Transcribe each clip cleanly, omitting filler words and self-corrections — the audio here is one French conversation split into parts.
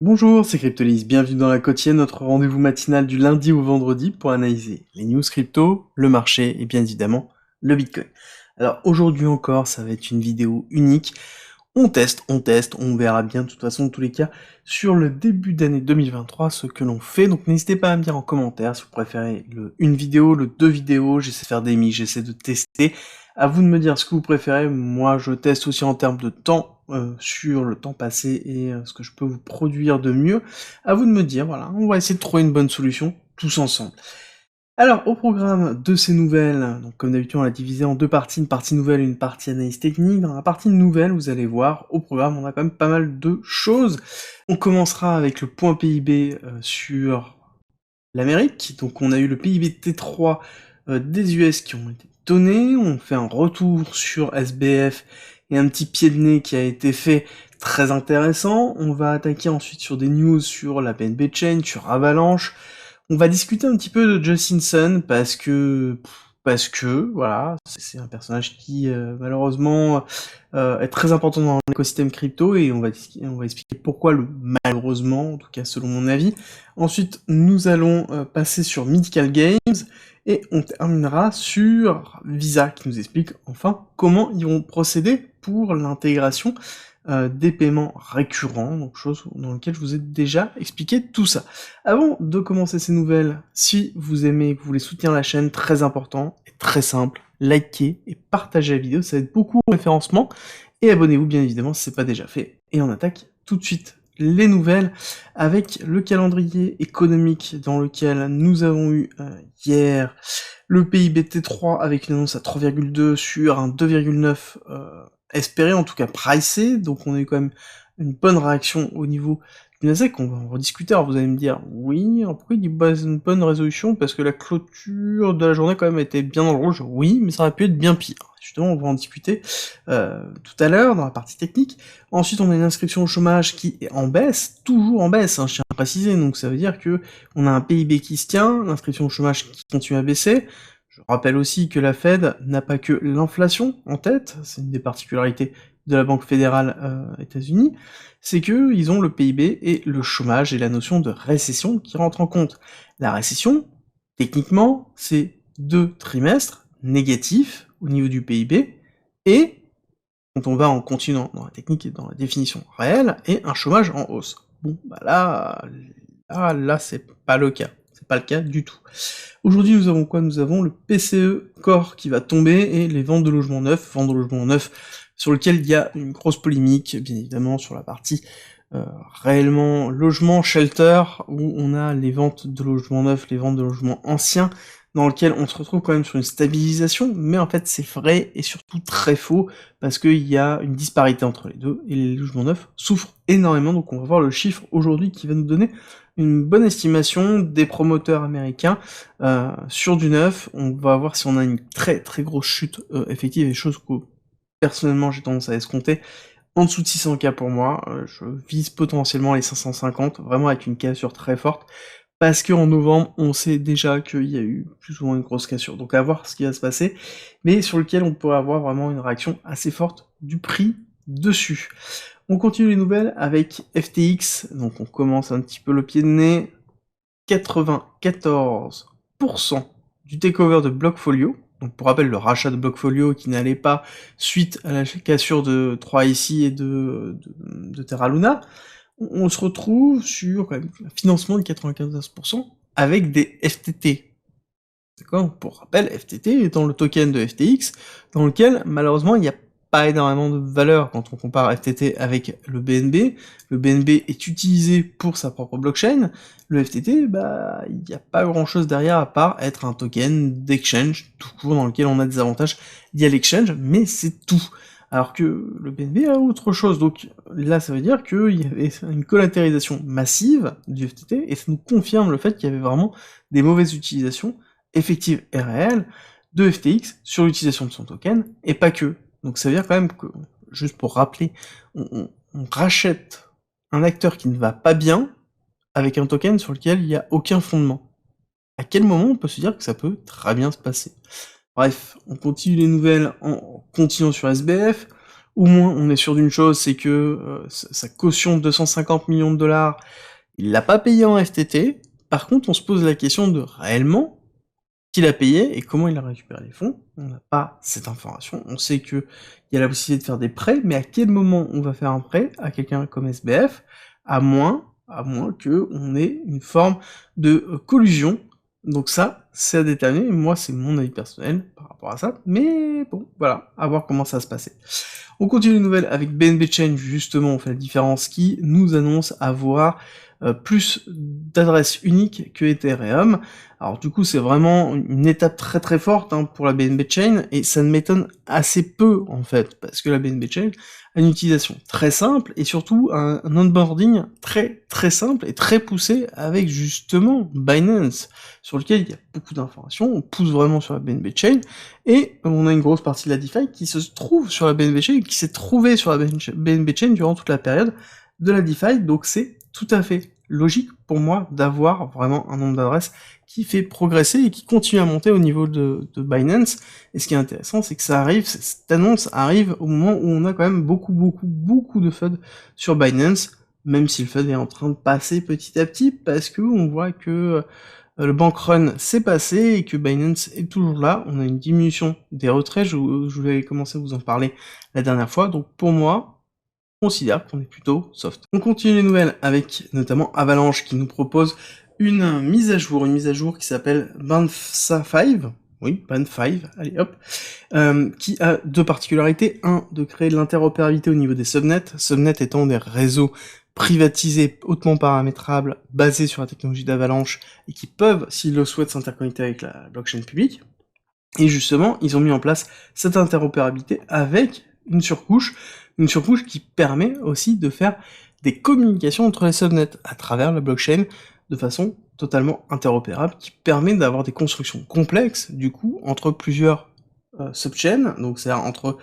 Bonjour, c'est Cryptolis, bienvenue dans la quotidienne, notre rendez-vous matinal du lundi au vendredi pour analyser les news crypto, le marché et bien évidemment le Bitcoin. Alors aujourd'hui encore, ça va être une vidéo unique. On teste, on verra bien de toute façon, dans tous les cas, sur le début d'année 2023, ce que l'on fait. Donc n'hésitez pas à me dire en commentaire si vous préférez une vidéo, deux vidéos, j'essaie de faire des mix, j'essaie de tester. À vous de me dire ce que vous préférez. Moi, je teste aussi en termes de temps, sur le temps passé et ce que je peux vous produire de mieux. À vous de me dire, voilà, on va essayer de trouver une bonne solution, tous ensemble. Alors, au programme de ces nouvelles, donc comme d'habitude on l'a divisé en deux parties, une partie nouvelle et une partie analyse technique. Dans la partie nouvelle, vous allez voir, au programme, on a quand même pas mal de choses. On commencera avec le point PIB sur l'Amérique. Donc on a eu le PIB T3 des US qui ont été donnés, on fait un retour sur SBF et un petit pied de nez qui a été fait très intéressant. On va attaquer ensuite sur des news sur la BNB Chain, sur Avalanche. On va discuter un petit peu de Justin Sun parce que voilà, c'est un personnage qui malheureusement est très important dans l'écosystème crypto et on va expliquer pourquoi malheureusement, en tout cas selon mon avis. Ensuite, nous allons passer sur Mythical Games et on terminera sur Visa qui nous explique enfin comment ils vont procéder pour l'intégration des paiements récurrents, donc chose dans laquelle je vous ai déjà expliqué tout ça. Avant de commencer ces nouvelles, si vous aimez et que vous voulez soutenir la chaîne, très important et très simple, likez et partagez la vidéo, ça aide beaucoup au référencement, et abonnez-vous bien évidemment si c'est pas déjà fait. Et on attaque tout de suite les nouvelles avec le calendrier économique dans lequel nous avons eu hier le PIB T3 avec une annonce à 3,2 sur un 2,9 espéré, en tout cas pricé, donc on a eu quand même une bonne réaction au niveau du Nasdaq, on va en rediscuter. Alors vous allez me dire, oui, pourquoi il dit une bonne résolution, parce que la clôture de la journée quand même était bien dans le rouge, oui, mais ça aurait pu être bien pire. Justement, on va en discuter tout à l'heure, dans la partie technique. Ensuite, on a une inscription au chômage qui est en baisse, toujours en baisse, hein, je tiens à préciser, donc ça veut dire que on a un PIB qui se tient, l'inscription au chômage qui continue à baisser. Je rappelle aussi que la Fed n'a pas que l'inflation en tête, c'est une des particularités de la Banque fédérale États-Unis, c'est que ils ont le PIB et le chômage et la notion de récession qui rentrent en compte. La récession, techniquement, c'est 2 trimestres négatifs au niveau du PIB, et, quand on va en continuant dans la technique et dans la définition réelle, et un chômage en hausse. Bon, bah là, c'est pas le cas. C'est pas le cas du tout. Aujourd'hui, nous avons quoi? Nous avons le PCE Core qui va tomber et les ventes de logements neufs, sur lequel il y a une grosse polémique, bien évidemment, sur la partie réellement logement, shelter, où on a les ventes de logements neufs, les ventes de logements anciens, dans lequel on se retrouve quand même sur une stabilisation, mais en fait c'est vrai et surtout très faux, parce qu'il y a une disparité entre les deux, et les logements neufs souffrent énormément, donc on va voir le chiffre aujourd'hui qui va nous donner une bonne estimation des promoteurs américains sur du neuf. On va voir si on a une très très grosse chute effective, et choses que personnellement j'ai tendance à escompter en dessous de 600K pour moi. Je vise potentiellement les 550, vraiment avec une cassure très forte, parce qu'en novembre, on sait déjà qu'il y a eu plus ou moins une grosse cassure, donc à voir ce qui va se passer, mais sur lequel on pourrait avoir vraiment une réaction assez forte du prix dessus. On continue les nouvelles avec FTX, donc on commence un petit peu le pied de nez. 94% du takeover de Blockfolio, donc pour rappel le rachat de Blockfolio qui n'allait pas suite à la cassure de 3IC et de Terra Luna, on se retrouve sur quand même un financement de 95% avec des FTT. D'accord? Pour rappel, FTT étant le token de FTX, dans lequel malheureusement il n'y a pas énormément de valeur quand on compare FTT avec le BNB. Le BNB est utilisé pour sa propre blockchain. Le FTT, bah, il n'y a pas grand chose derrière à part être un token d'exchange, tout court, dans lequel on a des avantages liés à l'exchange, mais c'est tout. Alors que le BNB a autre chose, donc là ça veut dire qu'il y avait une collatéralisation massive du FTT, et ça nous confirme le fait qu'il y avait vraiment des mauvaises utilisations effective et réelle de FTX sur l'utilisation de son token, et pas que. Donc ça veut dire quand même que, juste pour rappeler, on rachète un acteur qui ne va pas bien avec un token sur lequel il n'y a aucun fondement. À quel moment on peut se dire que ça peut très bien se passer? Bref, on continue les nouvelles en continuant sur SBF. au moins on est sûr d'une chose, c'est que sa caution de 250 millions de dollars, il l'a pas payé en FTT. Par contre, on se pose la question de réellement qui l'a payé et comment il a récupéré les fonds. On n'a pas cette information. On sait qu'il y a la possibilité de faire des prêts, mais à quel moment on va faire un prêt à quelqu'un comme SBF, à moins que on ait une forme de collusion. Donc ça, c'est à déterminer. Moi, c'est mon avis personnel par rapport à ça. Mais bon, voilà, à voir comment ça va se passer. On continue les nouvelles avec BNB Chain, justement, on fait la différence, qui nous annonce avoir plus d'adresses uniques que Ethereum. Alors du coup, c'est vraiment une étape très très forte pour la BNB Chain, et ça ne m'étonne assez peu, en fait, parce que la BNB Chain a une utilisation très simple, et surtout un onboarding très très simple et très poussé avec justement Binance, sur lequel il y a beaucoup d'informations, on pousse vraiment sur la BNB Chain, et on a une grosse partie de la DeFi qui se trouve sur la BNB Chain, qui s'est trouvée sur la BNB Chain durant toute la période de la DeFi, donc c'est tout à fait logique pour moi d'avoir vraiment un nombre d'adresses qui fait progresser et qui continue à monter au niveau de Binance. Et ce qui est intéressant, c'est que ça arrive, cette annonce arrive au moment où on a quand même beaucoup de FUD sur Binance, même si le FUD est en train de passer petit à petit, parce que on voit que le bank run s'est passé et que Binance est toujours là. On a une diminution des retraits, je vais commencer à vous en parler la dernière fois, donc pour moi, on considère qu'on est plutôt soft. On continue les nouvelles avec notamment Avalanche qui nous propose une mise à jour qui s'appelle Banfa 5, oui, Ban 5, allez hop, qui a deux particularités. Un, de créer de l'interopérabilité au niveau des subnets, subnets étant des réseaux privatisés, hautement paramétrables, basés sur la technologie d'Avalanche, et qui peuvent, s'ils le souhaitent, s'interconnecter avec la blockchain publique. Et justement, ils ont mis en place cette interopérabilité avec une surcouche qui permet aussi de faire des communications entre les subnets à travers la blockchain de façon totalement interopérable, qui permet d'avoir des constructions complexes, du coup, entre plusieurs subchains, donc c'est-à-dire entre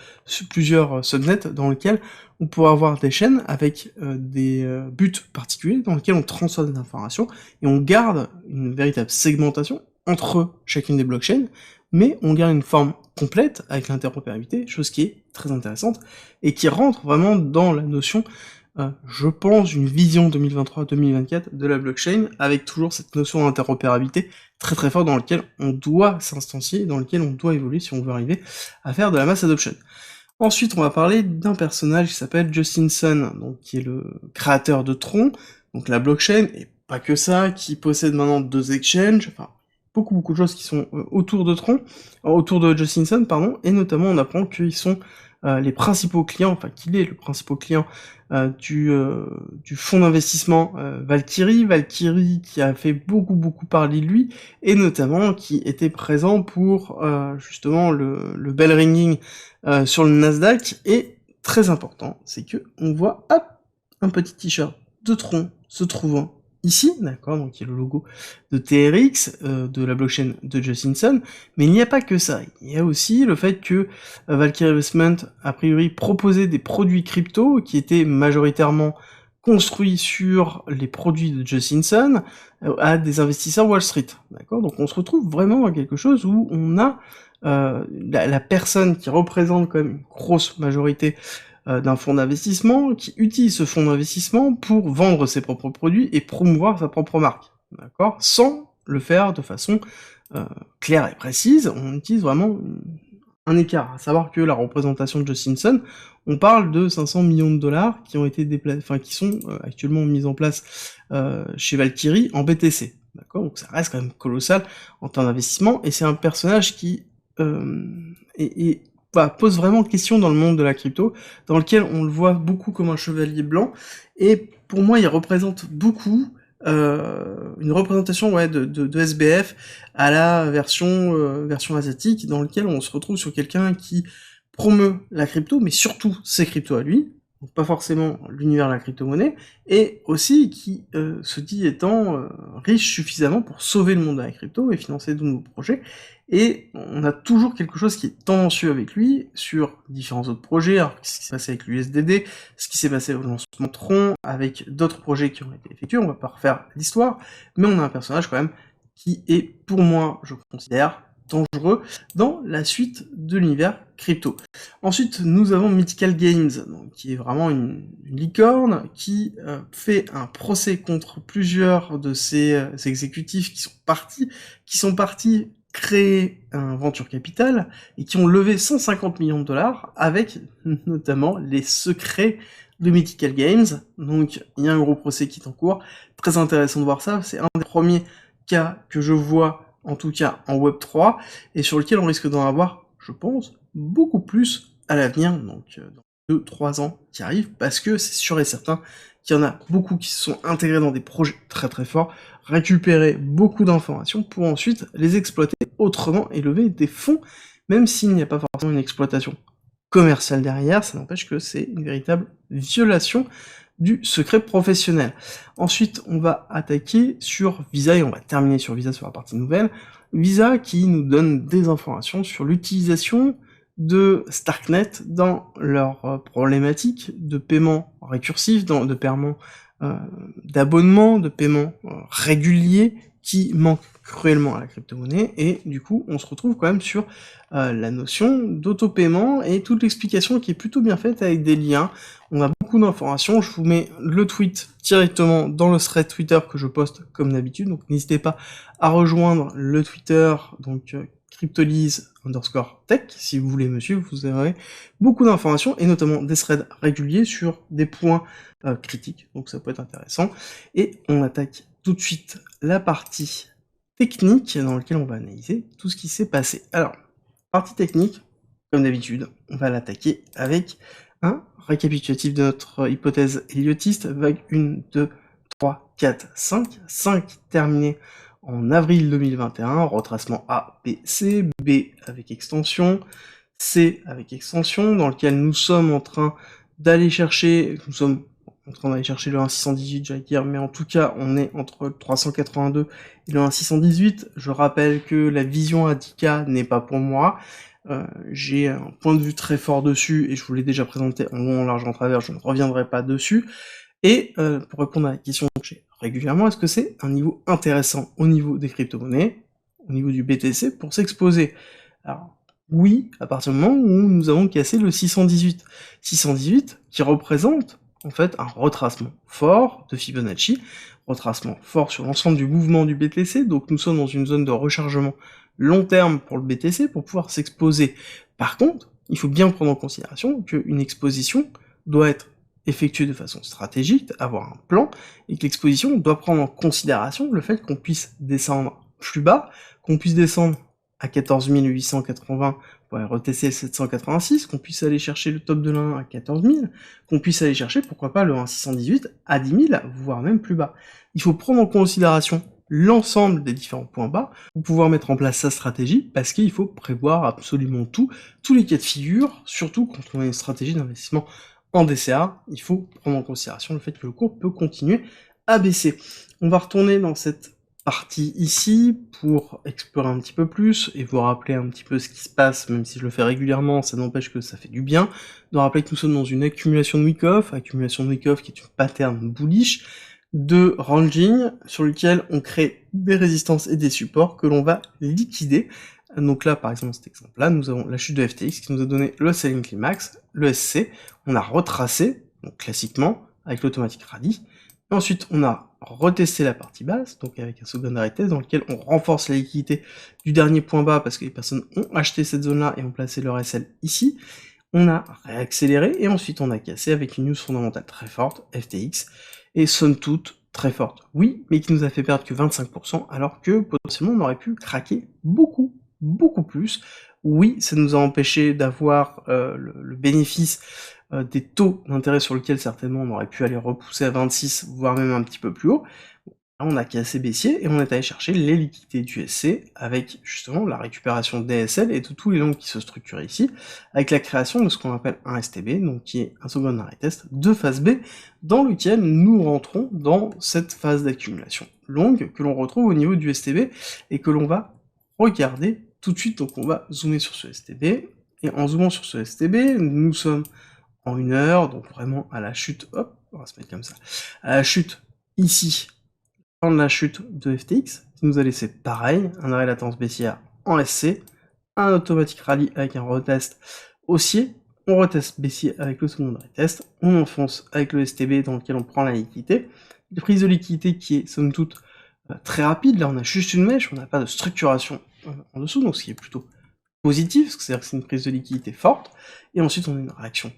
plusieurs subnets dans lesquels on pourra avoir des chaînes avec des buts particuliers dans lesquels on transfère des informations, et on garde une véritable segmentation entre chacune des blockchains, mais on garde une forme complète avec l'interopérabilité, chose qui est très intéressante, et qui rentre vraiment dans la notion, je pense, d'une vision 2023-2024 de la blockchain, avec toujours cette notion d'interopérabilité très très forte dans laquelle on doit s'instancier, dans laquelle on doit évoluer si on veut arriver à faire de la mass adoption. Ensuite, on va parler d'un personnage qui s'appelle Justin Sun, donc qui est le créateur de Tron, donc la blockchain, et pas que ça, qui possède maintenant 2 exchanges, enfin, beaucoup de choses qui sont autour de Tron, autour de Justin Sun, pardon, et notamment on apprend qu'ils sont les principaux clients, enfin qu'il est le principal client du fonds d'investissement Valkyrie qui a fait beaucoup parler de lui, et notamment qui était présent pour justement le bell ringing sur le Nasdaq, et très important, c'est que on voit, hop, un petit t-shirt de Tron se trouvant ici, d'accord, donc il y a le logo de TRX, de la blockchain de Justin Sun, mais il n'y a pas que ça, il y a aussi le fait que Valkyrie Investment, a priori, proposait des produits crypto qui étaient majoritairement construits sur les produits de Justin Sun à des investisseurs Wall Street, d'accord, donc on se retrouve vraiment à quelque chose où on a la personne qui représente quand même une grosse majorité d'un fonds d'investissement, qui utilise ce fonds d'investissement pour vendre ses propres produits et promouvoir sa propre marque, d'accord, sans le faire de façon claire et précise. On utilise vraiment un écart, à savoir que la représentation de Justin Sun, on parle de 500 millions de dollars qui ont été qui sont actuellement mis en place chez Valkyrie en BTC, d'accord, donc ça reste quand même colossal en termes d'investissement, et c'est un personnage qui pose vraiment question dans le monde de la crypto, dans lequel on le voit beaucoup comme un chevalier blanc, et pour moi il représente beaucoup une représentation de SBF à la version asiatique, dans lequel on se retrouve sur quelqu'un qui promeut la crypto, mais surtout ses cryptos à lui, donc pas forcément l'univers de la crypto-monnaie, et aussi qui se dit étant riche suffisamment pour sauver le monde de la crypto et financer de nouveaux projets, et on a toujours quelque chose qui est tendancieux avec lui sur différents autres projets, alors ce qui s'est passé avec l'USDD, ce qui s'est passé au lancement de Tron, avec d'autres projets qui ont été effectués, on va pas refaire l'histoire, mais on a un personnage quand même qui est, pour moi, je considère, dangereux dans la suite de l'univers crypto. Ensuite, nous avons Mythical Games, donc, qui est vraiment une licorne, qui fait un procès contre plusieurs de ces exécutifs qui sont partis créer un venture capital et qui ont levé 150 millions de dollars avec notamment les secrets de Mythical Games. Donc il y a un gros procès qui est en cours. Très intéressant de voir ça. C'est un des premiers cas que je vois, en tout cas en Web3, et sur lequel on risque d'en avoir, je pense, beaucoup plus à l'avenir, donc dans 2-3 ans qui arrivent, parce que c'est sûr et certain qu'il y en a beaucoup qui se sont intégrés dans des projets très très forts, récupérer beaucoup d'informations pour ensuite les exploiter autrement et lever des fonds, même s'il n'y a pas forcément une exploitation commerciale derrière, ça n'empêche que c'est une véritable violation du secret professionnel. Ensuite, on va attaquer sur Visa, et on va terminer sur Visa sur la partie nouvelle. Visa qui nous donne des informations sur l'utilisation de Starknet dans leur problématique de paiement récursif, de paiement d'abonnement, de paiement régulier, qui manque cruellement à la crypto-monnaie, et du coup on se retrouve quand même sur la notion d'auto-paiement, et toute l'explication qui est plutôt bien faite avec des liens. On a beaucoup d'informations, je vous mets le tweet directement dans le thread Twitter que je poste comme d'habitude, donc n'hésitez pas à rejoindre le Twitter, donc cryptolyse_tech, si vous voulez me suivre, vous aurez beaucoup d'informations, et notamment des threads réguliers sur des points critiques, donc ça peut être intéressant. Et on attaque tout de suite la partie technique, dans laquelle on va analyser tout ce qui s'est passé. Alors, partie technique, comme d'habitude, on va l'attaquer avec un récapitulatif de notre hypothèse héliotiste, vague 1, 2, 3, 4, 5, 5 terminé en avril 2021, retracement A, B, C, B avec extension, C avec extension, dans lequel nous sommes en train d'aller chercher, le 1.618, j'allais dire, mais en tout cas, on est entre le 382 et le 1.618. Je rappelle que la vision à 10K n'est pas pour moi. J'ai un point de vue très fort dessus, et je vous l'ai déjà présenté en long, en large, en travers, je ne reviendrai pas dessus. Et pour répondre à la question que j'ai régulièrement, est-ce que c'est un niveau intéressant au niveau des crypto-monnaies, au niveau du BTC, pour s'exposer? Alors, oui, à partir du moment où nous avons cassé le 618. 618 qui représente en fait un retracement fort de Fibonacci, retracement fort sur l'ensemble du mouvement du BTC, donc nous sommes dans une zone de rechargement long terme pour le BTC, pour pouvoir s'exposer. Par contre, il faut bien prendre en considération qu'une exposition doit être effectuée de façon stratégique, avoir un plan, et que l'exposition doit prendre en considération le fait qu'on puisse descendre plus bas, qu'on puisse descendre à 14 880 pour aller retester le 786, qu'on puisse aller chercher le top de l'1 à 14 000, qu'on puisse aller chercher, pourquoi pas, le 1.618 à 10 000, voire même plus bas. Il faut prendre en considération l'ensemble des différents points bas pour pouvoir mettre en place sa stratégie, parce qu'il faut prévoir absolument tout, tous les cas de figure, surtout quand on a une stratégie d'investissement en DCA, il faut prendre en considération le fait que le cours peut continuer à baisser. On va retourner dans cette partie ici pour explorer un petit peu plus et vous rappeler un petit peu ce qui se passe, même si je le fais régulièrement, ça n'empêche que ça fait du bien, de rappeler que nous sommes dans une accumulation de wick-off qui est une pattern bullish de ranging sur lequel on crée des résistances et des supports que l'on va liquider. Donc là, par exemple, dans cet exemple-là, nous avons la chute de FTX qui nous a donné le selling climax, le SC, on a retracé, donc classiquement, avec l'automatique rally, et ensuite on a retesté la partie basse, donc avec un secondary test dans lequel on renforce la liquidité du dernier point bas parce que les personnes ont acheté cette zone-là et ont placé leur SL ici, on a réaccéléré, et ensuite on a cassé avec une news fondamentale très forte, FTX, et somme toute très forte, oui, mais qui nous a fait perdre que 25%, alors que potentiellement on aurait pu craquer beaucoup plus. Oui, ça nous a empêché d'avoir le bénéfice des taux d'intérêt sur lesquels certainement on aurait pu aller repousser à 26, voire même un petit peu plus haut. Là, on a cassé baissier, et on est allé chercher les liquidités du SC, avec justement la récupération DSL et de tous les longs qui se structurent ici, avec la création de ce qu'on appelle un STB, donc qui est un secondary test de phase B, dans lequel nous rentrons dans cette phase d'accumulation longue que l'on retrouve au niveau du STB, et que l'on va regarder tout de suite. Donc on va zoomer sur ce STB, et en zoomant sur ce STB, nous sommes en 1 heure, donc vraiment à la chute, hop, on va se mettre comme ça, à la chute ici, de la chute de FTX, qui nous a laissé pareil, un arrêt latence baissière en SC, un automatique rallye avec un retest haussier, on reteste baissier avec le secondary test, on enfonce avec le STB dans lequel on prend la liquidité, une prise de liquidité qui est somme toute très rapide, là on a juste une mèche, on n'a pas de structuration en dessous, donc ce qui est plutôt positif, c'est-à-dire que c'est une prise de liquidité forte, et ensuite on a une réaction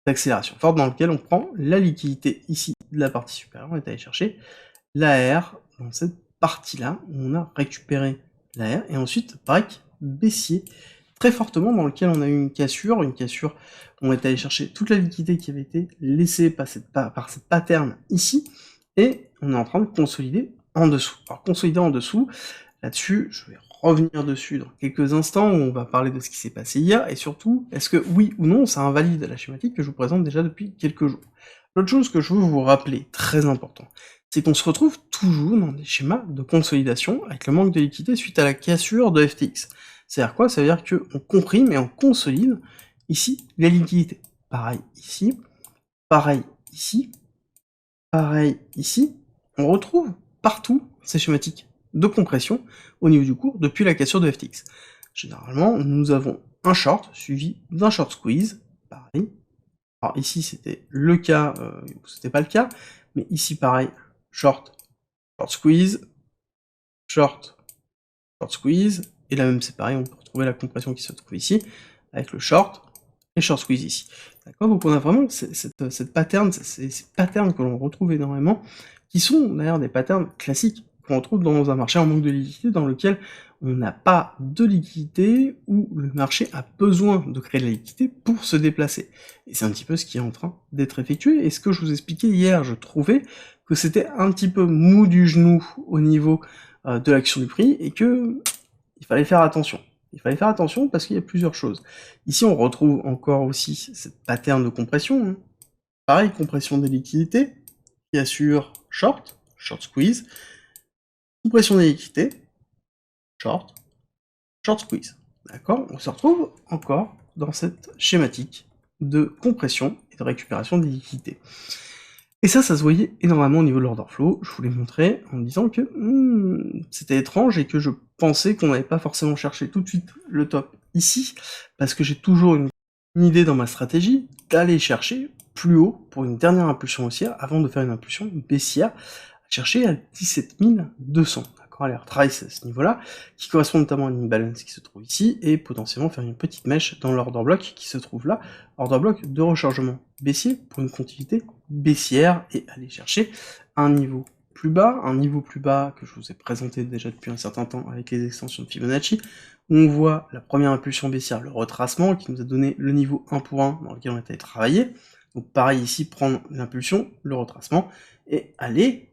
d'accélération forte dans laquelle on prend la liquidité ici de la partie supérieure, on est allé chercher l'AR dans cette partie-là, où on a récupéré l'AR, et ensuite break baissier très fortement dans lequel on a eu une cassure, on est allé chercher toute la liquidité qui avait été laissée par cette pattern ici, et on est en train de consolider en dessous. Alors consolider en dessous, là-dessus, je vais revenir dessus dans quelques instants où on va parler de ce qui s'est passé hier, et surtout, est-ce que oui ou non ça invalide la schématique que je vous présente déjà depuis quelques jours. L'autre chose que je veux vous rappeler, très important, c'est qu'on se retrouve toujours dans des schémas de consolidation avec le manque de liquidité suite à la cassure de FTX. C'est-à-dire quoi? Ça veut dire qu'on comprime et on consolide ici les liquidités. Pareil ici, pareil ici, pareil ici. On retrouve partout ces schématiques de compression au niveau du cours depuis la cassure de FTX. Généralement, nous avons un short suivi d'un short squeeze, pareil. Alors ici c'était le cas, c'était pas le cas, mais ici pareil, short squeeze, short squeeze, et là même c'est pareil, on peut retrouver la compression qui se trouve ici, avec le short et short squeeze ici. D'accord? Donc on a vraiment cette pattern, ces patterns que l'on retrouve énormément, qui sont d'ailleurs des patterns classiques qu'on retrouve dans un marché en manque de liquidité, dans lequel on n'a pas de liquidité, où le marché a besoin de créer de la liquidité pour se déplacer. Et c'est un petit peu ce qui est en train d'être effectué, et ce que je vous expliquais hier, je trouvais que c'était un petit peu mou du genou au niveau de l'action du prix, et que il fallait faire attention. Il fallait faire attention parce qu'il y a plusieurs choses. Ici, on retrouve encore aussi cette pattern de compression. Hein. Pareil, compression des liquidités, qui assure short squeeze, compression des liquidités, short squeeze. D'accord? On se retrouve encore dans cette schématique de compression et de récupération des liquidités. Et ça se voyait énormément au niveau de l'order flow, je vous l'ai montré en disant que c'était étrange et que je pensais qu'on n'avait pas forcément cherché tout de suite le top ici, parce que j'ai toujours une idée dans ma stratégie d'aller chercher plus haut pour une dernière impulsion haussière avant de faire une impulsion baissière, chercher à 17 200. Aller retrace à ce niveau-là, qui correspond notamment à une imbalance qui se trouve ici, et potentiellement faire une petite mèche dans l'order block qui se trouve là, order block de rechargement baissier pour une continuité baissière, et aller chercher un niveau plus bas que je vous ai présenté déjà depuis un certain temps avec les extensions de Fibonacci, où on voit la première impulsion baissière, le retracement, qui nous a donné le niveau 1 pour 1 dans lequel on est allé travailler, donc pareil ici, prendre l'impulsion, le retracement, et aller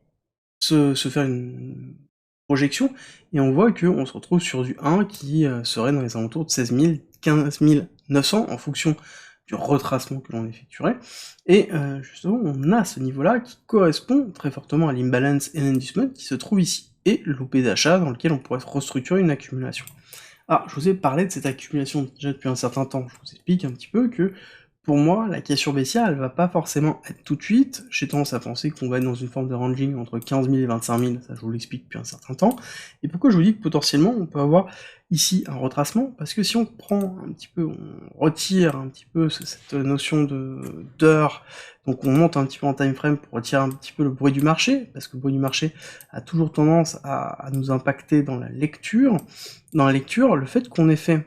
se faire une projection, et on voit qu'on se retrouve sur du 1 qui serait dans les alentours de 16 000, 15 900 en fonction du retracement que l'on effectuerait, et justement on a ce niveau-là qui correspond très fortement à l'imbalance et l'inducement qui se trouve ici, et l'OP d'achat dans lequel on pourrait restructurer une accumulation. Alors, je vous ai parlé de cette accumulation déjà depuis un certain temps, je vous explique un petit peu que pour moi, la cassure baissière, elle va pas forcément être tout de suite. J'ai tendance à penser qu'on va être dans une forme de ranging entre 15 000 et 25 000, ça je vous l'explique depuis un certain temps. Et pourquoi je vous dis que potentiellement on peut avoir ici un retracement? Parce que si on prend un petit peu, on retire un petit peu cette notion d'heure, donc on monte un petit peu en time frame pour retirer un petit peu le bruit du marché, parce que le bruit du marché a toujours tendance à nous impacter dans la lecture. Dans la lecture, le fait qu'on ait fait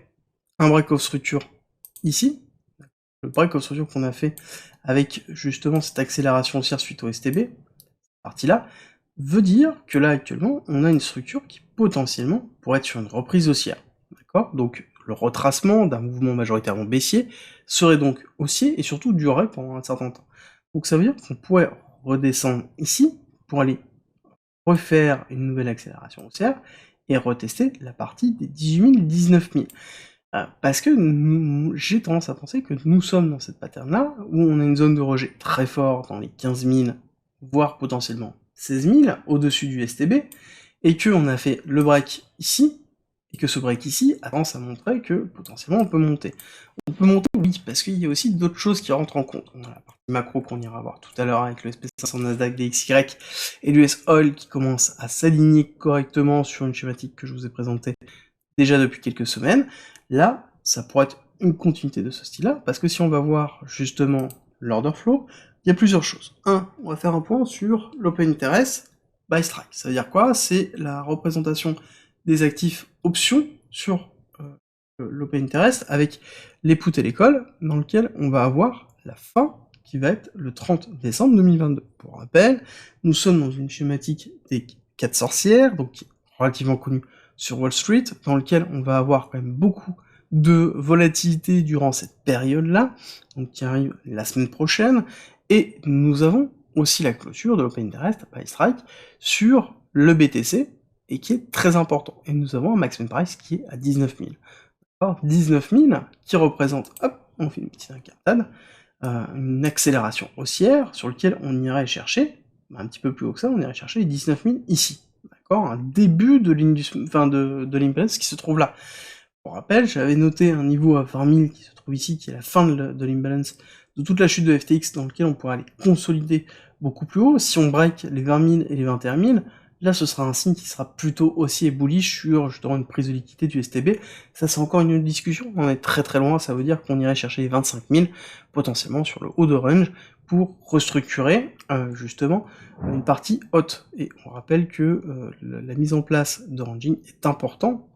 un break-off structure ici, le break of structure qu'on a fait avec justement cette accélération haussière suite au STB, cette partie-là, veut dire que là actuellement, on a une structure qui potentiellement pourrait être sur une reprise haussière. D'accord? Donc le retracement d'un mouvement majoritairement baissier serait donc haussier et surtout durerait pendant un certain temps. Donc ça veut dire qu'on pourrait redescendre ici pour aller refaire une nouvelle accélération haussière et retester la partie des 18 000, 19 000. Parce que j'ai tendance à penser que nous sommes dans cette pattern-là, où on a une zone de rejet très forte dans les 15 000, voire potentiellement 16 000, au-dessus du STB, et qu'on a fait le break ici, et que ce break ici a tendance à montrer que potentiellement on peut monter. On peut monter, oui, parce qu'il y a aussi d'autres choses qui rentrent en compte. On a la partie macro qu'on ira voir tout à l'heure avec le SP500 Nasdaq DXY et l'US Oil qui commence à s'aligner correctement sur une schématique que je vous ai présentée déjà depuis quelques semaines. Là, ça pourrait être une continuité de ce style-là, parce que si on va voir justement l'order flow, il y a plusieurs choses. On va faire un point sur l'open interest by strike. Ça veut dire quoi? C'est la représentation des actifs options sur l'open interest avec les puts et les calls, dans lequel on va avoir la fin qui va être le 30 décembre 2022. Pour rappel, nous sommes dans une schématique des 4 sorcières, donc qui est relativement connue sur Wall Street, dans lequel on va avoir quand même beaucoup de volatilité durant cette période-là, donc qui arrive la semaine prochaine, et nous avons aussi la clôture de l'open interest by strike sur le BTC, et qui est très important. Et nous avons un maximum price qui est à 19 000. 19 000 qui représente, hop, on fait une petite incartade, une accélération haussière sur lequel on irait chercher, un petit peu plus haut que ça, on irait chercher les 19 000 ici. D'accord? Un début de ligne de l'imbalance qui se trouve là. Pour rappel, j'avais noté un niveau à 20 000 qui se trouve ici, qui est la fin de l'imbalance de toute la chute de FTX, dans lequel on pourrait aller consolider beaucoup plus haut. Si on break les 20 000 et les 21 000, là ce sera un signe qui sera plutôt haussier et bullish sur justement une prise de liquidité du STB. Ça c'est encore une autre discussion, on est très très loin, ça veut dire qu'on irait chercher les 25 000 potentiellement sur le haut de range pour restructurer justement une partie haute. Et on rappelle que la mise en place de ranging est important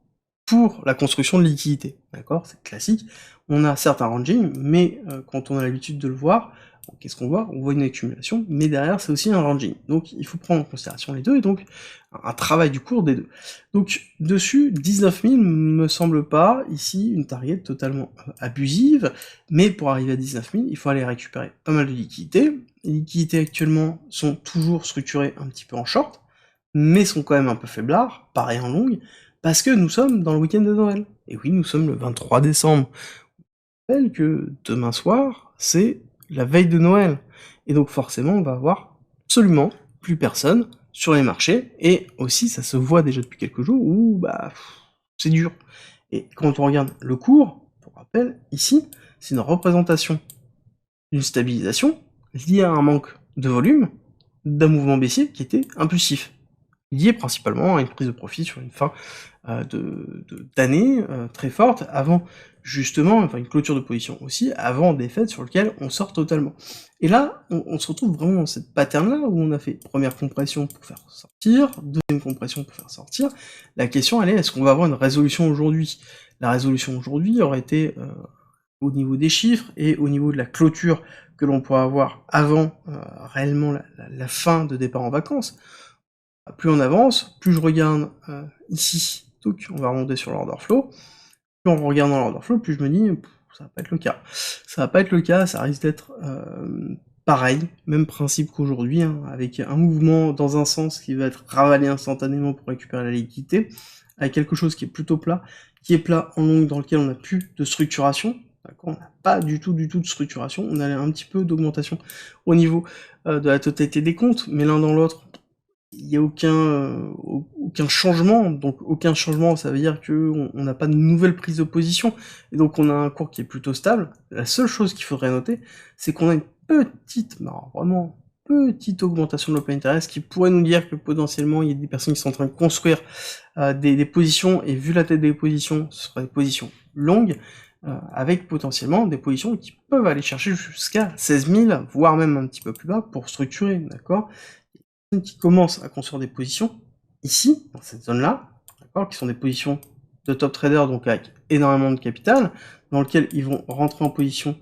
pour la construction de liquidité, d'accord? C'est classique. On a certes un ranging, mais quand on a l'habitude de le voir, qu'est-ce qu'on voit? On voit une accumulation, mais derrière c'est aussi un ranging. Donc il faut prendre en considération les deux, et donc un travail du cours des deux. Donc dessus, 19 000 me semble pas ici une target totalement abusive, mais pour arriver à 19 000, il faut aller récupérer pas mal de liquidités. Les liquidités actuellement sont toujours structurées un petit peu en short, mais sont quand même un peu faiblards, pareil en longue, parce que nous sommes dans le week-end de Noël. Et oui, nous sommes le 23 décembre. Je rappelle que demain soir, c'est la veille de Noël. Et donc forcément, on va avoir absolument plus personne sur les marchés, et aussi ça se voit déjà depuis quelques jours où c'est dur. Et quand on regarde le cours, pour rappel, ici, c'est une représentation d'une stabilisation liée à un manque de volume, d'un mouvement baissier qui était impulsif, lié principalement à une prise de profit sur une fin d'année très forte, avant justement, enfin une clôture de position aussi, avant des fêtes sur lesquelles on sort totalement. Et là, on se retrouve vraiment dans cette pattern-là, où on a fait première compression pour faire sortir, deuxième compression pour faire sortir. La question, elle est, est-ce qu'on va avoir une résolution aujourd'hui? La résolution aujourd'hui aurait été au niveau des chiffres, et au niveau de la clôture que l'on pourrait avoir avant réellement la fin de départ en vacances. Plus on avance, plus je regarde ici, donc on va remonter sur l'order flow, plus on regarde dans l'order flow, plus je me dis, ça va pas être le cas. Ça va pas être le cas, ça risque d'être pareil, même principe qu'aujourd'hui, hein, avec un mouvement dans un sens qui va être ravalé instantanément pour récupérer la liquidité, avec quelque chose qui est plutôt plat, qui est plat en longue, dans lequel on n'a plus de structuration, d'accord, on n'a pas du tout de structuration, on a un petit peu d'augmentation au niveau de la totalité des comptes, mais l'un dans l'autre, il n'y a aucun changement, donc aucun changement, ça veut dire qu'on n'a pas de nouvelle prise de position, et donc on a un cours qui est plutôt stable. La seule chose qu'il faudrait noter, c'est qu'on a une petite, vraiment petite augmentation de l'open interest qui pourrait nous dire que potentiellement il y a des personnes qui sont en train de construire des positions, et vu la tête des positions, ce sera des positions longues, avec potentiellement des positions qui peuvent aller chercher jusqu'à 16 000, voire même un petit peu plus bas pour structurer, d'accord? Qui commencent à construire des positions, ici, dans cette zone-là, d'accord, qui sont des positions de top trader, donc avec énormément de capital, dans lequel ils vont rentrer en position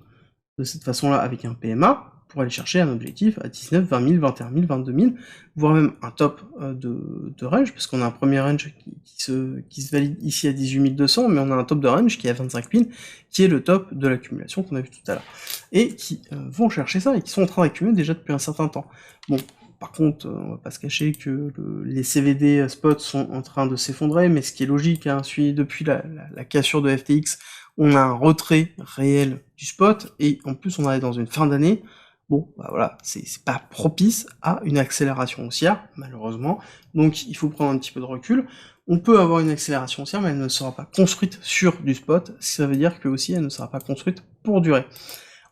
de cette façon-là avec un PMA, pour aller chercher un objectif à 19, 20 000, 21 000, 22 000, voire même un top de range, parce qu'on a un premier range qui se valide ici à 18 200, mais on a un top de range qui est à 25 000, qui est le top de l'accumulation qu'on a vu tout à l'heure, et qui vont chercher ça, et qui sont en train d'accumuler déjà depuis un certain temps. Bon, par contre, on va pas se cacher que les CVD spots sont en train de s'effondrer, mais ce qui est logique, hein, depuis la cassure de FTX, on a un retrait réel du spot, et en plus on arrive dans une fin d'année, bon, voilà, c'est pas propice à une accélération haussière, malheureusement, donc il faut prendre un petit peu de recul. On peut avoir une accélération haussière, mais elle ne sera pas construite sur du spot, ça veut dire que aussi elle ne sera pas construite pour durer.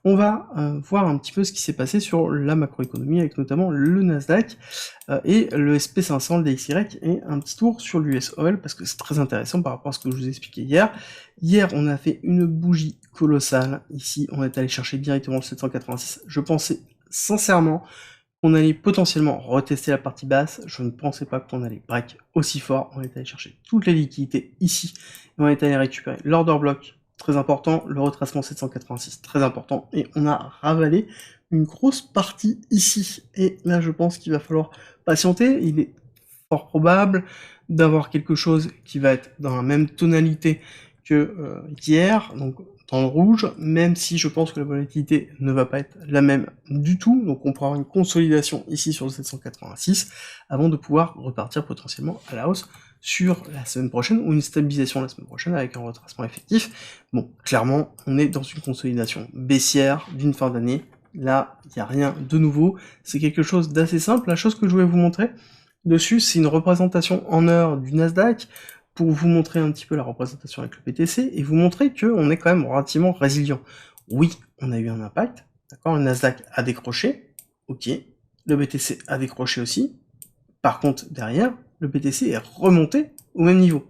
on va voir un petit peu ce qui s'est passé sur la macroéconomie, avec notamment le Nasdaq et le SP500, le DXY, et un petit tour sur l'US Oil, parce que c'est très intéressant par rapport à ce que je vous ai expliqué hier. Hier, on a fait une bougie colossale. Ici, on est allé chercher directement le 786. Je pensais sincèrement on allait potentiellement retester la partie basse, je ne pensais pas qu'on allait break aussi fort, on est allé chercher toutes les liquidités ici, et on est allé récupérer l'order block, très important, le retracement 786, très important, et on a ravalé une grosse partie ici, et là je pense qu'il va falloir patienter, il est fort probable d'avoir quelque chose qui va être dans la même tonalité que hier, donc dans le rouge, même si je pense que la volatilité ne va pas être la même du tout, donc on pourra avoir une consolidation ici sur le 786, avant de pouvoir repartir potentiellement à la hausse sur la semaine prochaine, ou une stabilisation la semaine prochaine avec un retracement effectif. Bon, clairement, on est dans une consolidation baissière d'une fin d'année, là, il n'y a rien de nouveau, c'est quelque chose d'assez simple. La chose que je voulais vous montrer dessus, c'est une représentation en heure du Nasdaq, pour vous montrer un petit peu la représentation avec le BTC, et vous montrer qu'on est quand même relativement résilient. Oui, on a eu un impact, d'accord, le Nasdaq a décroché, ok, le BTC a décroché aussi, par contre, derrière, le BTC est remonté au même niveau,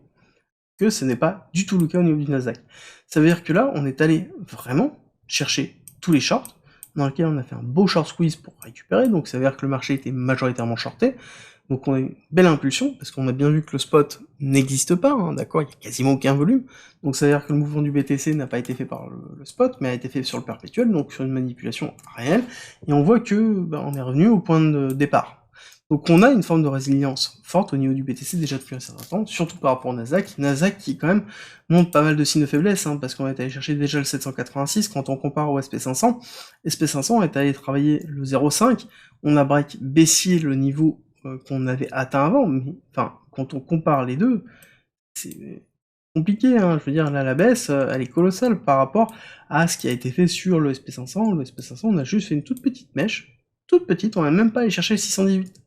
que ce n'est pas du tout le cas au niveau du Nasdaq. Ça veut dire que là, on est allé vraiment chercher tous les shorts, dans lesquels on a fait un beau short squeeze pour récupérer, donc ça veut dire que le marché était majoritairement shorté, donc on a une belle impulsion, parce qu'on a bien vu que le spot n'existe pas, hein, d'accord, il n'y a quasiment aucun volume, donc ça veut dire que le mouvement du BTC n'a pas été fait par le spot, mais a été fait sur le perpétuel, donc sur une manipulation réelle, et on voit que on est revenu au point de départ. Donc on a une forme de résilience forte au niveau du BTC déjà depuis un certain temps, surtout par rapport au Nasdaq qui quand même montre pas mal de signes de faiblesse, hein, parce qu'on est allé chercher déjà le 786, quand on compare au SP500, SP500 est allé travailler le 0,5, on a break baissier le niveau qu'on avait atteint avant, mais enfin, quand on compare les deux, c'est compliqué, hein, je veux dire, là, la baisse, elle est colossale par rapport à ce qui a été fait sur le SP500, le SP500, on a juste fait une toute petite mèche, toute petite, on n'a même pas allé chercher le 618,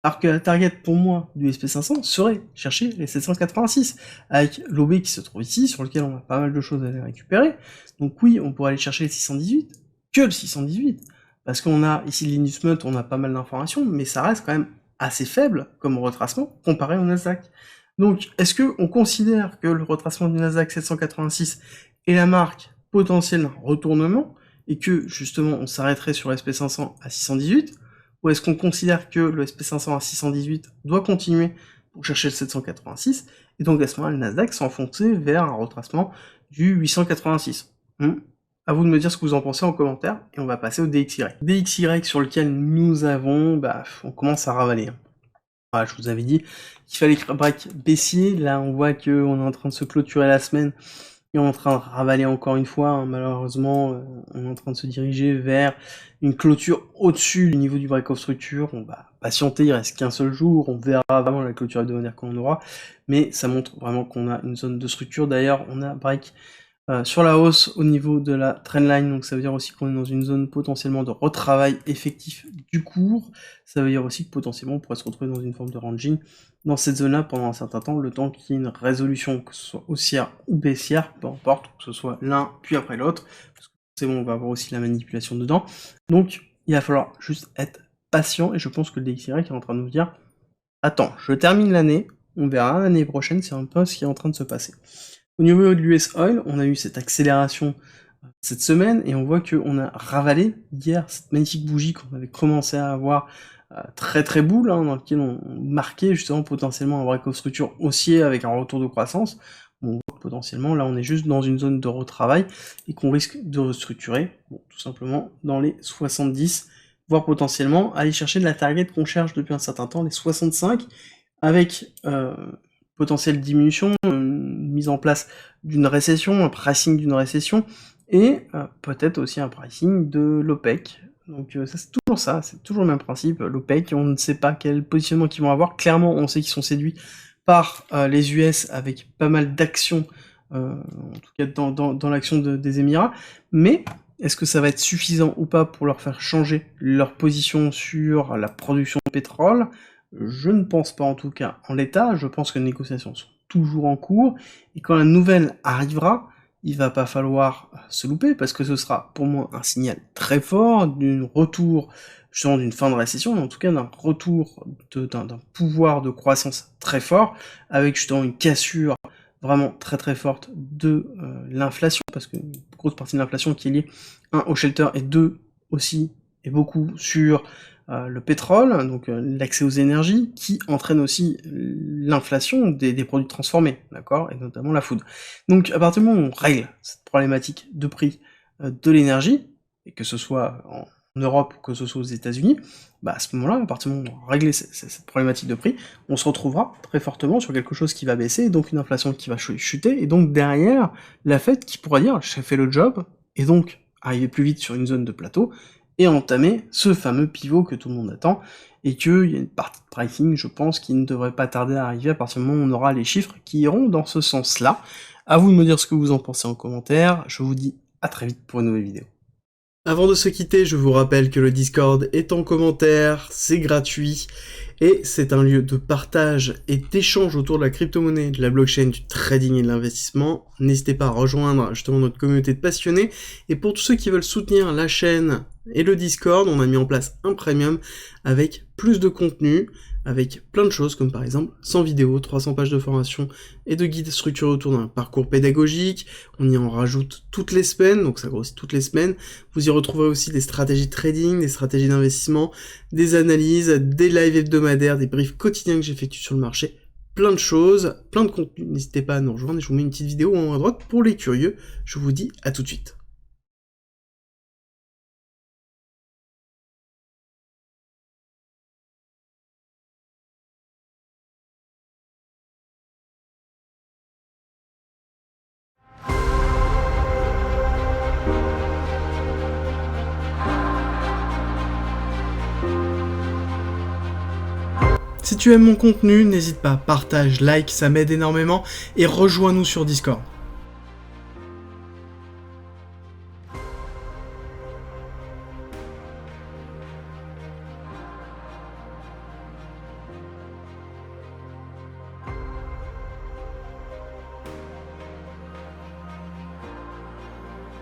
alors que la target pour moi du SP500 serait chercher les 786, avec l'OB qui se trouve ici, sur lequel on a pas mal de choses à aller récupérer, donc oui, on pourrait aller chercher le 618, que le 618, parce qu'on a ici l'Inus Mut, on a pas mal d'informations, mais ça reste quand même assez faible comme retracement comparé au Nasdaq. Donc, est-ce que on considère que le retracement du Nasdaq 786 est la marque potentielle d'un retournement, et que, justement, on s'arrêterait sur le SP500 à 618, ou est-ce qu'on considère que le SP500 à 618 doit continuer pour chercher le 786, et donc à ce moment-là, le Nasdaq s'enfoncer vers un retracement du 886 À vous de me dire ce que vous en pensez en commentaire, et on va passer au DXY. DXY sur lequel nous avons, on commence à ravaler. Voilà, je vous avais dit qu'il fallait break baissier, là on voit qu'on est en train de se clôturer la semaine, et on est en train de ravaler encore une fois, hein, malheureusement, on est en train de se diriger vers une clôture au-dessus du niveau du break-off structure, on va patienter, il reste qu'un seul jour, on verra vraiment la clôture hebdomadaire qu'on aura, mais ça montre vraiment qu'on a une zone de structure. D'ailleurs, on a break sur la hausse au niveau de la trendline, donc ça veut dire aussi qu'on est dans une zone potentiellement de retravail effectif du cours, ça veut dire aussi que potentiellement on pourrait se retrouver dans une forme de ranging dans cette zone-là pendant un certain temps, le temps qu'il y ait une résolution, que ce soit haussière ou baissière, peu importe, que ce soit l'un puis après l'autre, parce que c'est bon, on va avoir aussi la manipulation dedans, donc il va falloir juste être patient, et je pense que le DXY est en train de nous dire « Attends, je termine l'année, on verra l'année prochaine, c'est un peu ce qui est en train de se passer ». Au niveau de l'US Oil, on a eu cette accélération cette semaine, et on voit qu'on a ravalé hier cette magnifique bougie qu'on avait commencé à avoir très très boule, hein, dans lequel on marquait justement potentiellement un break-off structure haussier avec un retour de croissance. Bon, potentiellement, là on est juste dans une zone de retravail, et qu'on risque de restructurer, tout simplement dans les 70, voire potentiellement aller chercher de la target qu'on cherche depuis un certain temps, les 65, avec potentielle diminution, mise en place d'une récession, un pricing d'une récession, et peut-être aussi un pricing de l'OPEC. Donc ça c'est toujours le même principe, l'OPEC, on ne sait pas quel positionnement qu'ils vont avoir, clairement on sait qu'ils sont séduits par les US avec pas mal d'actions, en tout cas dans l'action des Émirats, mais est-ce que ça va être suffisant ou pas pour leur faire changer leur position sur la production de pétrole? Je ne pense pas en tout cas en l'état, je pense que les négociations sont toujours en cours, et quand la nouvelle arrivera, il va pas falloir se louper, parce que ce sera pour moi un signal très fort d'un retour, justement d'une fin de récession, mais en tout cas d'un retour d'un pouvoir de croissance très fort, avec justement une cassure vraiment très très forte de l'inflation, parce qu'une grosse partie de l'inflation qui est liée, un, au shelter, et deux, aussi, et beaucoup, sur le pétrole, donc l'accès aux énergies, qui entraîne aussi l'inflation des produits transformés, d'accord, et notamment la food. Donc à partir du moment où on règle cette problématique de prix de l'énergie, et que ce soit en Europe ou que ce soit aux États-Unis, bah à ce moment-là, à partir du moment où on règle cette problématique de prix, on se retrouvera très fortement sur quelque chose qui va baisser, et donc une inflation qui va chuter, et donc derrière, la Fed qui pourra dire j'ai fait le job, et donc arriver plus vite sur une zone de plateau, et entamer ce fameux pivot que tout le monde attend, et qu'il y a une partie de pricing, je pense, qui ne devrait pas tarder à arriver à partir du moment où on aura les chiffres qui iront dans ce sens-là. À vous de me dire ce que vous en pensez en commentaire, je vous dis à très vite pour une nouvelle vidéo. Avant de se quitter, je vous rappelle que le Discord est en commentaire, c'est gratuit, et c'est un lieu de partage et d'échange autour de la crypto-monnaie, de la blockchain, du trading et de l'investissement. N'hésitez pas à rejoindre justement notre communauté de passionnés, et pour tous ceux qui veulent soutenir la chaîne et le Discord, on a mis en place un premium avec plus de contenu, avec plein de choses, comme par exemple 100 vidéos, 300 pages de formation et de guides structurés autour d'un parcours pédagogique. On y en rajoute toutes les semaines, donc ça grossit toutes les semaines. Vous y retrouverez aussi des stratégies de trading, des stratégies d'investissement, des analyses, des lives hebdomadaires, des briefs quotidiens que j'effectue sur le marché, plein de choses, plein de contenu. N'hésitez pas à nous rejoindre et je vous mets une petite vidéo en haut à droite pour les curieux. Je vous dis à tout de suite. Si tu aimes mon contenu, n'hésite pas, partage, like, ça m'aide énormément, et rejoins-nous sur Discord.